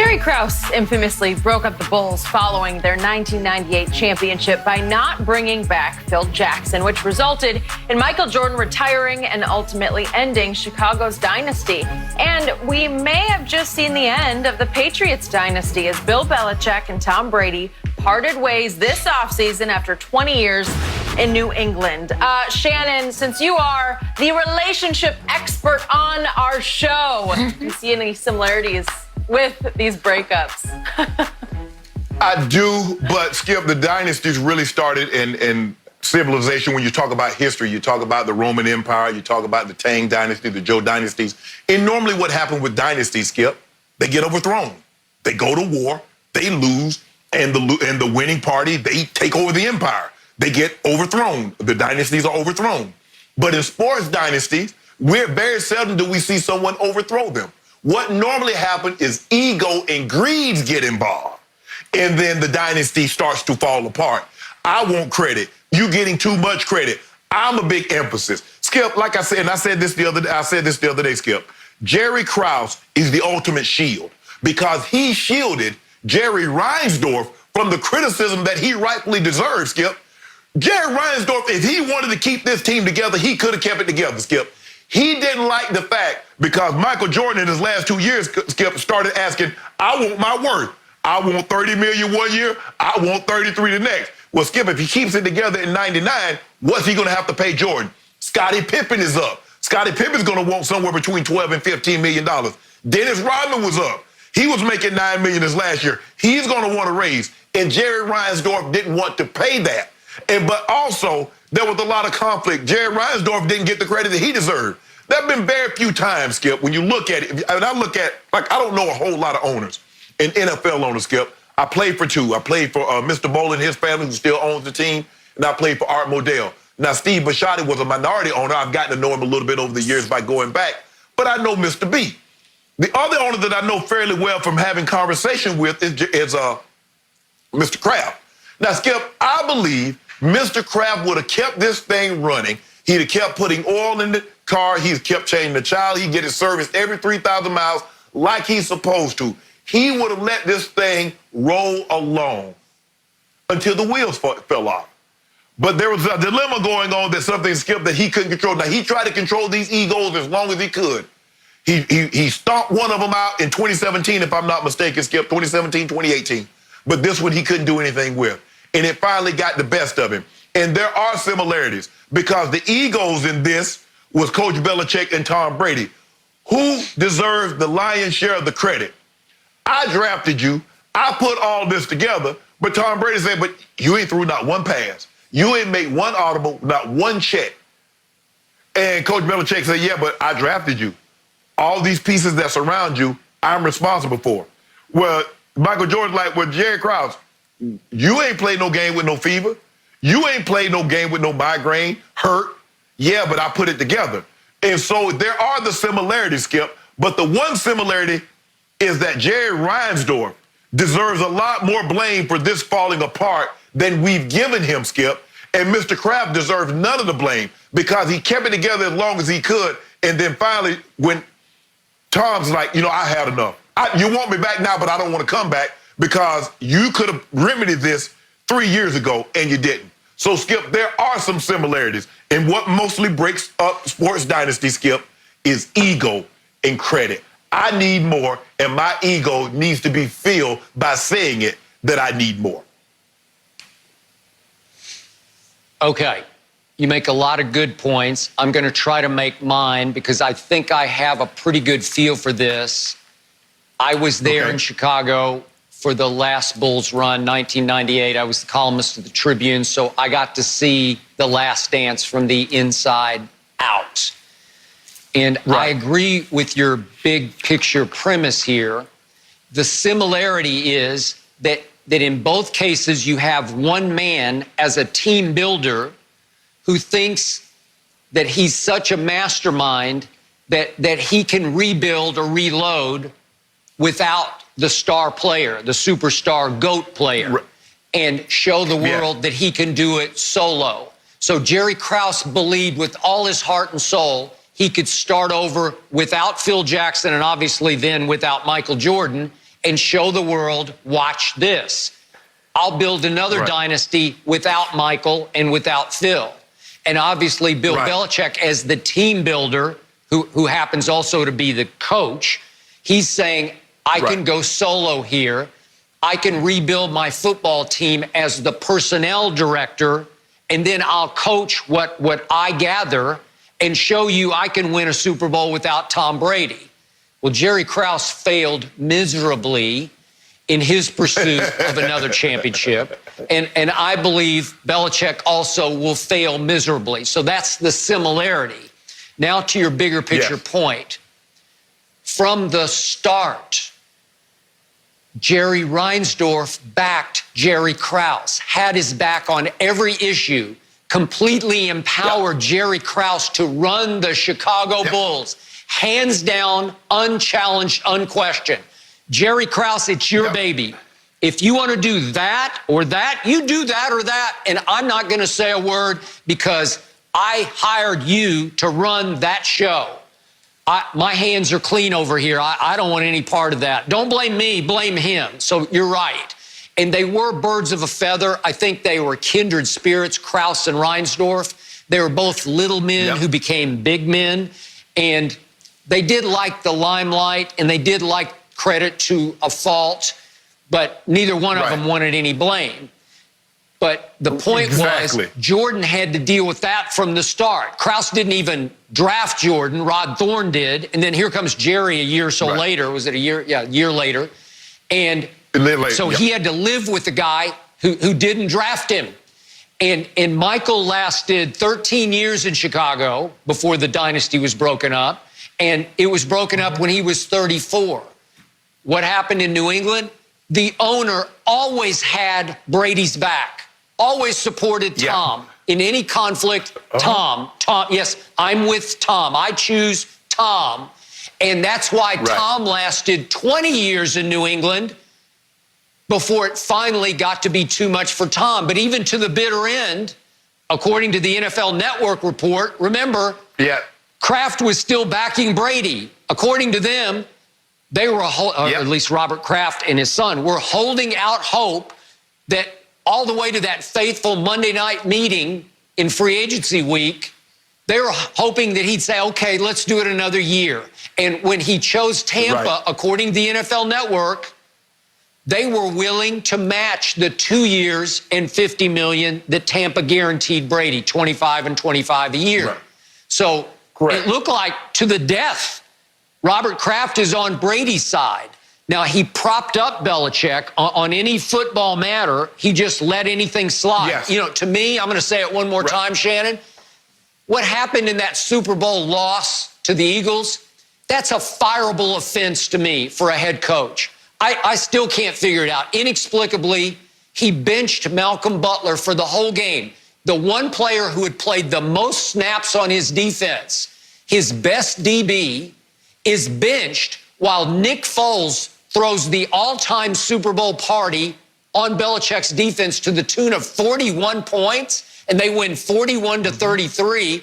Jerry Krause infamously broke up the Bulls following their 1998 championship by not bringing back Phil Jackson, which resulted in Michael Jordan retiring and ultimately ending Chicago's dynasty. And we may have just seen the end of the Patriots dynasty as Bill Belichick and Tom Brady parted ways this offseason after 20 years in New England. Shannon, since you are the relationship expert on our show, do you see any similarities with these breakups? I do, but Skip, the dynasties really started in civilization. When you talk about history, you talk about the Roman Empire, you talk about the Tang dynasty, the Zhou dynasties. And normally what happened with dynasties, Skip, they get overthrown. They go to war, they lose, and the winning party, they take over the empire. They get overthrown. The dynasties are overthrown. But in sports dynasties, very seldom do we see someone overthrow them. What normally happens is ego and greed get involved, and then the dynasty starts to fall apart. I want credit. You getting too much credit. I'm a big emphasis. Skip, like I said, and I said this the other day, Skip. Jerry Krause is the ultimate shield because he shielded Jerry Reinsdorf from the criticism that he rightfully deserves, Skip. Jerry Reinsdorf, if he wanted to keep this team together, he could have kept it together, Skip. He didn't like the fact because Michael Jordan in his last 2 years, Skip, started asking, I want my worth. I want 30 million one year. I want 33 the next. Well, Skip, if he keeps it together in 99, what's he going to have to pay Jordan? Scottie Pippen is up. Scottie Pippen's going to want somewhere between $12 and $15 million. Dennis Rodman was up. He was making $9 million this last year. He's going to want a raise. And Jerry Reinsdorf didn't want to pay that. But also, there was a lot of conflict. Jerry Reinsdorf didn't get the credit that he deserved. There have been very few times, Skip, when you look at it, and I look at, like, I don't know a whole lot of owners, and NFL owners, Skip. I played for two. I played for Mr. Bowl and his family, who still owns the team, and I played for Art Modell. Now, Steve Bisciotti was a minority owner. I've gotten to know him a little bit over the years by going back, but I know Mr. B. The other owner that I know fairly well from having conversation with is Mr. Kraft. Now, Skip, I believe Mr. Kraft would have kept this thing running. He'd have kept putting oil in the car. He'd kept changing the child. He'd get it serviced every 3,000 miles like he's supposed to. He would have let this thing roll along until the wheels fell off. But there was a dilemma going on that something, Skip, that he couldn't control. Now, he tried to control these egos as long as he could. He stomped one of them out in 2017, if I'm not mistaken, Skip, 2017, 2018. But this one he couldn't do anything with. And it finally got the best of him. And there are similarities because the egos in this was Coach Belichick and Tom Brady. Who deserves the lion's share of the credit? I drafted you. I put all this together. But Tom Brady said, but you ain't threw not one pass. You ain't made one audible, not one check. And Coach Belichick said, yeah, but I drafted you. All these pieces that surround you, I'm responsible for. Well, Michael Jordan's like, well, Jerry Krause, you ain't played no game with no fever. You ain't played no game with no migraine, hurt. Yeah, but I put it together. And so there are the similarities, Skip. But the one similarity is that Jerry Reinsdorf deserves a lot more blame for this falling apart than we've given him, Skip. And Mr. Kraft deserves none of the blame because he kept it together as long as he could. And then finally, when Tom's like, you know, I had enough. You want me back now, but I don't want to come back because you could have remedied this 3 years ago and you didn't. So, Skip, there are some similarities. And what mostly breaks up sports dynasty, Skip, is ego and credit. I need more, and my ego needs to be filled by saying it that I need more. Okay. You make a lot of good points. I'm going to try to make mine because I think I have a pretty good feel for this. I was there in Chicago for the last Bulls run, 1998. I was the columnist of the Tribune, so I got to see the last dance from the inside out. And I agree with your big picture premise here. The similarity is that in both cases you have one man as a team builder who thinks that he's such a mastermind that he can rebuild or reload without the star player, the superstar GOAT player, and show the world that he can do it solo. So Jerry Krause believed with all his heart and soul he could start over without Phil Jackson and obviously then without Michael Jordan and show the world, watch this. I'll build another dynasty without Michael and without Phil. And obviously, Bill Belichick, as the team builder, who happens also to be the coach, he's saying, I can go solo here. I can rebuild my football team as the personnel director, and then I'll coach what I gather and show you I can win a Super Bowl without Tom Brady. Well, Jerry Krause failed miserably in his pursuit of another championship. And I believe Belichick also will fail miserably. So that's the similarity. Now to your bigger picture point. From the start, Jerry Reinsdorf backed Jerry Krause, had his back on every issue, completely empowered Jerry Krause to run the Chicago Bulls. Hands down, unchallenged, unquestioned. Jerry Krause, it's your baby. If you want to do that or that, you do that or that. And I'm not going to say a word because I hired you to run that show. My hands are clean over here. I don't want any part of that. Don't blame me, blame him. So you're right. And they were birds of a feather. I think they were kindred spirits, Krause and Reinsdorf. They were both little men who became big men. And they did like the limelight, and they did like credit to a fault, but neither one of them wanted any blame. But the point was, Jordan had to deal with that from the start. Krause didn't even draft Jordan. Rod Thorne did. And then here comes Jerry a year or so later. Was it a year? Yeah, a year later. And so he had to live with the guy who didn't draft him. And Michael lasted 13 years in Chicago before the dynasty was broken up. And it was broken up when he was 34. What happened in New England? The owner always had Brady's back, always supported Tom. In any conflict, Tom, yes, I'm with Tom. I choose Tom. And that's why Tom lasted 20 years in New England before it finally got to be too much for Tom. But even to the bitter end, according to the NFL Network report, remember, Kraft was still backing Brady. According to them, they were, at least Robert Kraft and his son, were holding out hope that all the way to that fateful Monday night meeting in free agency week, they were hoping that he'd say, okay, let's do it another year. And when he chose Tampa, according to the NFL Network, they were willing to match the 2 years and $50 million that Tampa guaranteed Brady, 25 and 25 a year. So it looked like to the death, Robert Kraft is on Brady's side. Now, he propped up Belichick on any football matter. He just let anything slide. You know, to me, I'm going to say it one more time, Shannon. What happened in that Super Bowl loss to the Eagles, that's a fireable offense to me for a head coach. I still can't figure it out. Inexplicably, he benched Malcolm Butler for the whole game. The one player who had played the most snaps on his defense, his best DB, is benched while Nick Foles throws the all-time Super Bowl party on Belichick's defense to the tune of 41 points, and they win 41-33.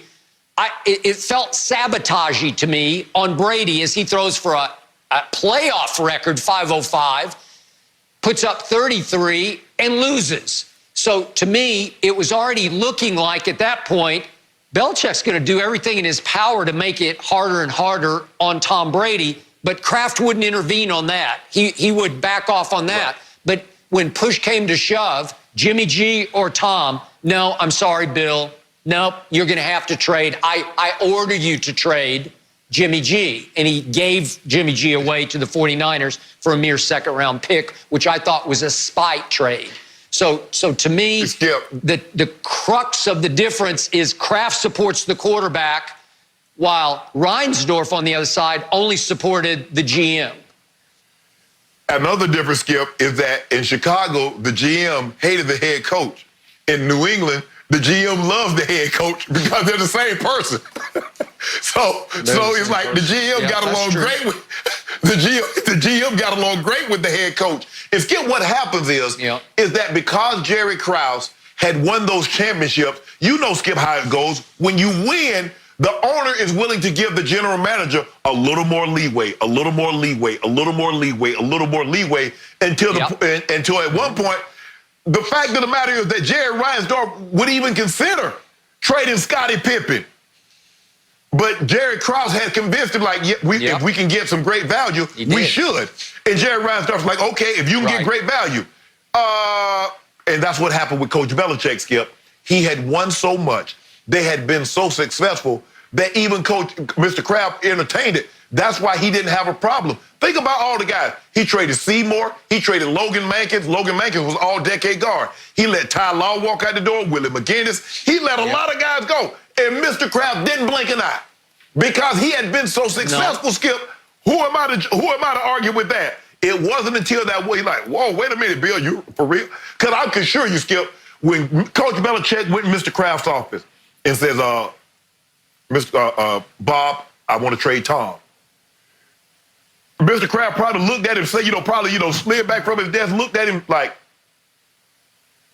It felt sabotagey to me on Brady as he throws for a playoff record, 505, puts up 33, and loses. So to me, it was already looking like at that point, Belichick's going to do everything in his power to make it harder and harder on Tom Brady, but Kraft wouldn't intervene on that. He would back off on that. But when push came to shove, Jimmy G or Tom, no, I'm sorry, Bill. Nope, you're going to have to trade. I order you to trade Jimmy G. And he gave Jimmy G away to the 49ers for a mere second-round pick, which I thought was a spite trade. So to me, the crux of the difference is Kraft supports the quarterback, while Reinsdorf on the other side only supported the GM. Another difference, Skip, is that in Chicago, the GM hated the head coach. In New England, the GM loves the head coach because they're the same person. so it's like the GM got along great with the GM got along great with the head coach. And Skip, what happens is that because Jerry Krause had won those championships, you know, Skip, how it goes. When you win, The owner is willing to give the general manager a little more leeway, a little more leeway, a little more leeway, a little more leeway until until at one point, the fact of the matter is that Jerry Reinsdorf would even consider trading Scottie Pippen. But Jerry Krause had convinced him, like, if we can get some great value, we should. And Jerry Reinsdorf's like, okay, if you can get great value. And that's what happened with Coach Belichick, Skip. He had won so much. They had been so successful that even Mr. Kraft entertained it. That's why he didn't have a problem. Think about all the guys. He traded Seymour. He traded Logan Mankins. Logan Mankins was all-decade guard. He let Ty Law walk out the door, Willie McGinnis. He let a lot of guys go. And Mr. Kraft didn't blink an eye because he had been so successful, Skip. Who am I to argue with that? It wasn't until that way, like, whoa, wait a minute, Bill, you for real? Because I can assure you, Skip, when Coach Belichick went in Mr. Kraft's office and says, Bob, I want to trade Tom. Mr. Kraft probably looked at him, slid back from his desk, looked at him like,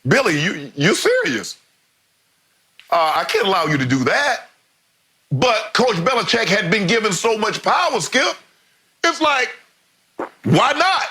Billy, you serious? I can't allow you to do that. But Coach Belichick had been given so much power, Skip. It's like, why not?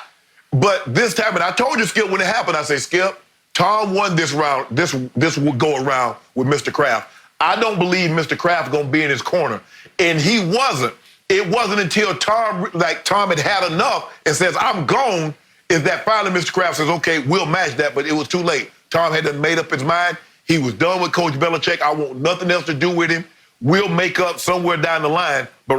But this time, and I told you, Skip, when it happened, I say, Skip, Tom won this round. This will go around with Mr. Kraft. I don't believe Mr. Kraft going to be in his corner. And he wasn't. It wasn't until Tom had enough and says, I'm gone, is that finally Mr. Kraft says, okay, we'll match that, but it was too late. Tom had made up his mind. He was done with Coach Belichick. I want nothing else to do with him. We'll make up somewhere down the line. But